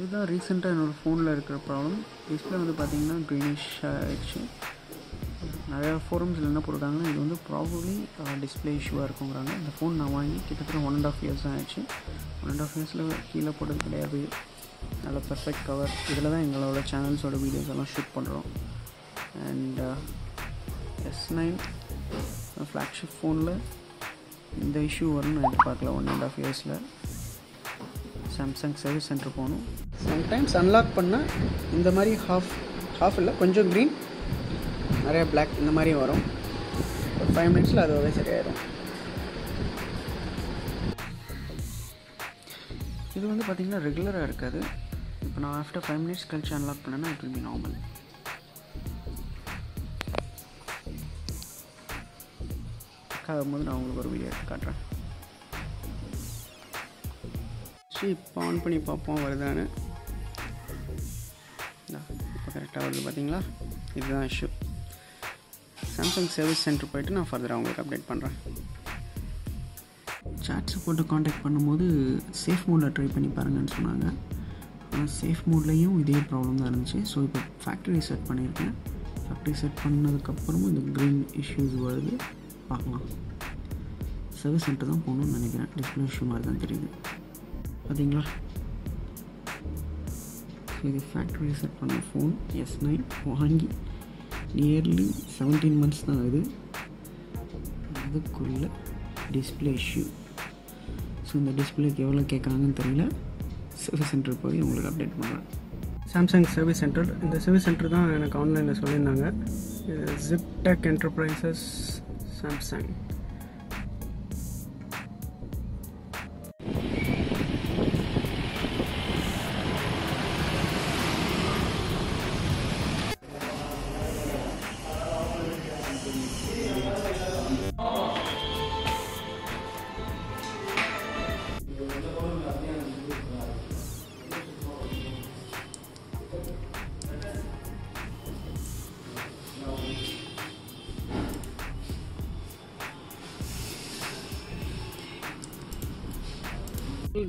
இதுதான் ரீசெண்டாக என்னோடய ஃபோனில் இருக்கிற ப்ராப்ளம். டிஸ்பிளே வந்து பார்த்திங்கன்னா க்ரீனிஷ் ஆகிடுச்சு. நிறையா ஃபோரம்ஸில் என்ன போட்டிருக்காங்கன்னா இது வந்து ப்ராபப்ளி டிஸ்பிளே இஷ்யூவாக இருக்குங்கிறாங்க. இந்த ஃபோன் நான் வாங்கி கிட்டத்தட்ட 1.5 years தான் ஆகிடுச்சு. 1.5 yearsல கீழே போட்டது கிடையாது. நல்ல பர்ஃபெக்ட் கவர். இதில் தான் எங்களோட சேனல்ஸோட வீடியோஸ் எல்லாம் ஷூட் பண்ணுறோம். அண்ட் S9 ஃப்ளாக்ஷிப் ஃபோனில் இந்த இஷ்யூ வரும்னு நான் எதிர்பார்க்கல. 1.5 yearsல சாம்சங் சர்வீஸ் சென்டர் போகணும். சம்டைம்ஸ் அன்லாக் பண்ணால் இந்த மாதிரி ஹாஃப் இல்லை, கொஞ்சம் க்ரீன், நிறையா பிளாக் இந்த மாதிரி வரும். ஒரு 5 minutesல அதுவே சரியாயிடும். இது வந்து பார்த்திங்கன்னா ரெகுலராக இருக்காது. இப்போ நான் ஆஃப்டர் 5 minutes கழிச்சு அன்லாக் பண்ணேன்னா இட் வில் பி நார்மல். ஆகும்போது நான் உங்களுக்கு ஒரு வீடியோ எடுத்து காட்டுறேன். சரி, இப்போ ஆன் பண்ணி பார்ப்போம் வருதான்னு. இப்போ கரெக்டாக வருது பார்த்தீங்களா? இதுதான் இஷ்யூ. சாம்சங் சர்வீஸ் சென்டர் போய்ட்டு நான் ஃபர்தராக உங்களுக்கு அப்டேட் பண்ணுறேன். சாட்ஸை போட்டு காண்டாக்ட் பண்ணும்போது சேஃப் மோடில் ட்ரை பண்ணி பாருங்கன்னு சொன்னாங்க. ஆனால் சேஃப் மோட்லேயும் இதே ப்ராப்ளம் தான் இருந்துச்சு. ஸோ இப்போ ஃபேக்ட்ரி செட் பண்ணியிருக்கேன். ஃபேக்ட்ரி செட் பண்ணதுக்கப்புறமும் இந்த க்ரீன் இஷ்யூஸ் வருது. பார்க்கலாம். சர்வீஸ் சென்டர் தான் போகணும்னு நினைக்கிறேன். டிஸ்பிளே இஷ்யூ மாதிரி தான் தெரியுது. பார்த்தீங்களா? இது ஃபேக்ட்ரி செட் பண்ண ஃபோன் S9 வாங்கி நியர்லி 17 months தான் ஆகுது. அதுக்குள்ள டிஸ்பிளே இஷ்யூ. ஸோ இந்த டிஸ்பிளேக்கு எவ்வளோ கேட்குறாங்கன்னு தெரியல. சர்வீஸ் சென்டர் போய் உங்களுக்கு அப்டேட் பண்ணுறேன். Samsung service centre. இந்த சர்வீஸ் சென்டர் தான் எனக்கு ஆன்லைனில் சொல்லியிருந்தாங்க. ஜிப்டெக் என்டர்பிரைசஸ் சாம்சங்.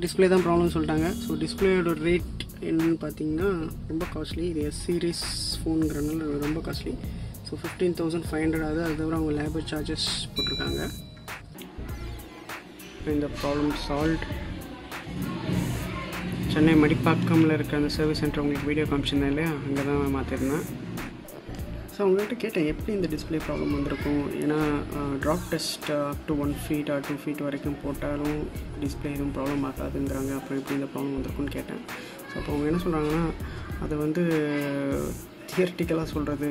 டிஸ்பிளே தான் ப்ராப்ளம் சொல்லிட்டாங்க. ஸோ டிஸ்பிளேயோட ரேட் என்னன்னு பார்த்தீங்கன்னா ரொம்ப காஸ்ட்லி. இது S series ஃபோனுங்கிறனால ரொம்ப காஸ்ட்லி. ஸோ 15,500 ஆகுது. அது தவிர அவங்க லேபர் சார்ஜஸ் போட்டிருக்காங்க. இந்த ப்ராப்ளம் சால்வ். சென்னை மடிப்பாக்கமில் இருக்க அந்த சர்வீஸ் சென்டர் உங்களுக்கு வீடியோ காமிச்சிருந்தேன் இல்லையா, அங்கே தான் மாற்றிருந்தேன். ஸோ அவங்கள்ட்ட கேட்டேன் எப்படி இந்த டிஸ்பிளே ப்ராப்ளம் வந்திருக்கும். ஏன்னா drop test up to 1 feet or 2 feet வரைக்கும் போட்டாலும் டிஸ்பிளே எதுவும் ப்ராப்ளம் ஆகாதுங்கிறாங்க. அப்புறம் எப்படி இந்த ப்ராப்ளம் வந்திருக்குன்னு கேட்டேன். ஸோ அப்போ அவங்க என்ன சொல்கிறாங்கன்னா, அது வந்து தியரிட்டிக்கலாக சொல்கிறது.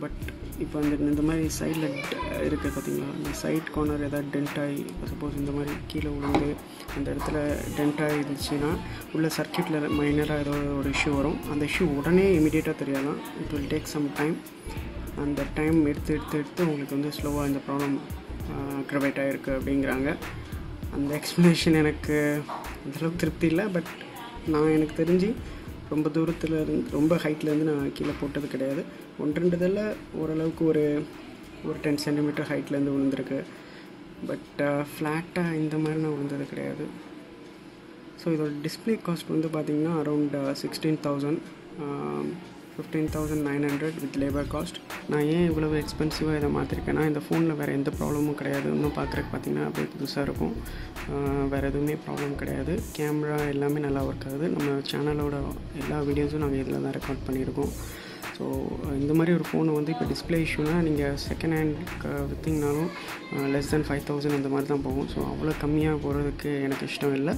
பட் இப்போ இந்த மாதிரி சைடில் இருக்குது பார்த்தீங்களா, இந்த சைட் கார்னர் ஏதாவது டென்ட் ஆகி, சப்போஸ் இந்த மாதிரி கீழே விழுந்து அந்த இடத்துல டென்ட் ஆகிடுச்சுன்னா உள்ள சர்க்கியூட்டில் மைனராக ஏதோ ஒரு இஷ்யூ வரும். அந்த இஷ்யூ உடனே இமீடியட்டாக தெரியாதான். It will take some time. அந்த டைம் எடுத்து உங்களுக்கு வந்து ஸ்லோவாக இந்த ப்ராப்ளம் அக்ரவேட் ஆகிருக்கு அப்படிங்கிறாங்க. அந்த எக்ஸ்ப்ளனேஷன் எனக்கு அந்தளவுக்கு திருப்தி இல்லை. பட் நான் எனக்கு தெரிஞ்சு ரொம்ப தூரத்தில் இருந்து ரொம்ப ஹைட்லேருந்து நான் கீழே போட்டது கிடையாது. 1-2 இதில் ஓரளவுக்கு ஒரு 10 centimeter ஹைட்லேருந்து விழுந்திருக்கு. பட் ஃப்ளாட்டாக இந்த மாதிரி நான் விழுந்தது கிடையாது. ஸோ இதோட டிஸ்பிளே காஸ்ட் வந்து பார்த்திங்கன்னா அரௌண்ட் 16,000, 15,900 வித் லேபர் காஸ்ட். நான் ஏன் இவ்வளவு எக்ஸ்பென்சிவாக இதை மாற்றிருக்கேன்னா, இந்த ஃபோனில் வேறு எந்த ப்ராப்ளமும் கிடையாது. இன்னும் பார்க்குறதுக்கு பார்த்திங்கன்னா அப்படியே புதுசாக இருக்கும். வேறு எதுவுமே ப்ராப்ளம் கிடையாது. கேமரா எல்லாமே நல்லா ஒர்க் ஆகுது. நம்ம சேனலோட எல்லா வீடியோஸும் நாங்கள் இதில் தான் ரெக்கார்ட் பண்ணியிருக்கோம். ஸோ இந்த மாதிரி ஒரு ஃபோனை வந்து இப்போ டிஸ்பிளே இஷ்யூனா நீங்கள் செகண்ட் ஹேண்ட் விற்றிங்கனாலும் less than 5,000 அந்த மாதிரி தான் போகும். ஸோ அவ்வளோ கம்மியாக போகிறதுக்கு எனக்கு இஷ்டம் இல்லை.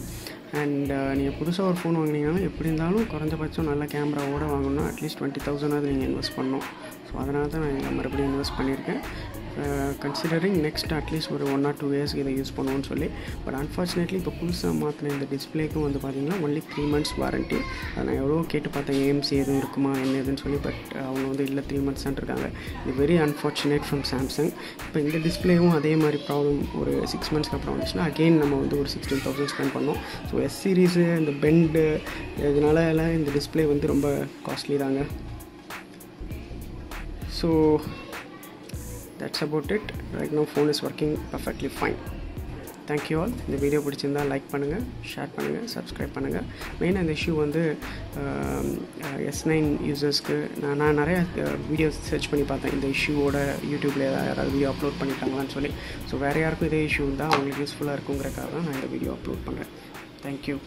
அண்ட் நீங்கள் புதுசாக ஒரு ஃபோன் வாங்கினீங்கன்னா எப்படி இருந்தாலும் குறைஞ்சபட்சம் நல்ல கேமராவோடு வாங்கணும்னா அட்லீஸ்ட் 20,000 நீங்கள் இன்வெஸ்ட் பண்ணணும். ஸோ அதனால தான் நான் மறுபடியும் இன்வெஸ்ட் பண்ணியிருக்கேன். கன்சிடரிங் நெக்ஸ்ட் அட்லீஸ்ட் ஒரு 1 or 2 years இதை யூஸ் பண்ணுவோன்னு சொல்லி. பட் அன்ஃபார்ச்சுனேட்லி இப்போ புதுசாக மாற்றின இந்த டிஸ்பிளேக்கும் வந்து பார்த்திங்கன்னா ஒன்லி 3 months வாரண்ட்டி. அதை நான் எவ்வளோ கேட்டு பார்த்தேன் AMC எதுவும் இருக்குமா என்ன எதுன்னு சொல்லி. பட் அவங்க வந்து இல்லை 3 months தான் இருக்காங்க. இது வெரி அன்ஃபார்ச்சுனேட் ஃப்ரம் சாம்சங். இப்போ இந்த டிஸ்பிளேவும் அதே மாதிரி ப்ராப்ளம் ஒரு 6 monthsக்கு அப்புறம் வந்துச்சுன்னா அகெயின் நம்ம வந்து ஒரு 16,000 ஸ்பெண்ட் பண்ணோம். ஸோ S series இந்த பெண்டு இதனால எல்லாம் இந்த டிஸ்பிளே வந்து ரொம்ப காஸ்ட்லி தாங்க. So that's about it. Right now phone is working perfectly fine. Thank you all. இந்த வீடியோ பிடிச்சிருந்தால் லைக் பண்ணுங்கள், ஷேர் பண்ணுங்கள், சப்ஸ்கிரைப் பண்ணுங்கள். மெயினாக இந்த இஷ்யூ வந்து S9 யூசர்ஸ்க்கு நான் நிறையா வீடியோஸ் சர்ச் பண்ணி பார்த்தேன் இந்த இஷ்யூவோட யூடியூப்பில் யாராவது வீடியோ அப்லோட் பண்ணிட்டாங்களான்னு சொல்லி. ஸோ வேறு யாருக்கும் இதே இஷ்யூ இருந்தால் அவங்களுக்கு யூஸ்ஃபுல்லாக இருக்குங்கிறக்காக தான் நான் இந்த வீடியோ அப்லோட் பண்ணுறேன். தேங்க்யூ.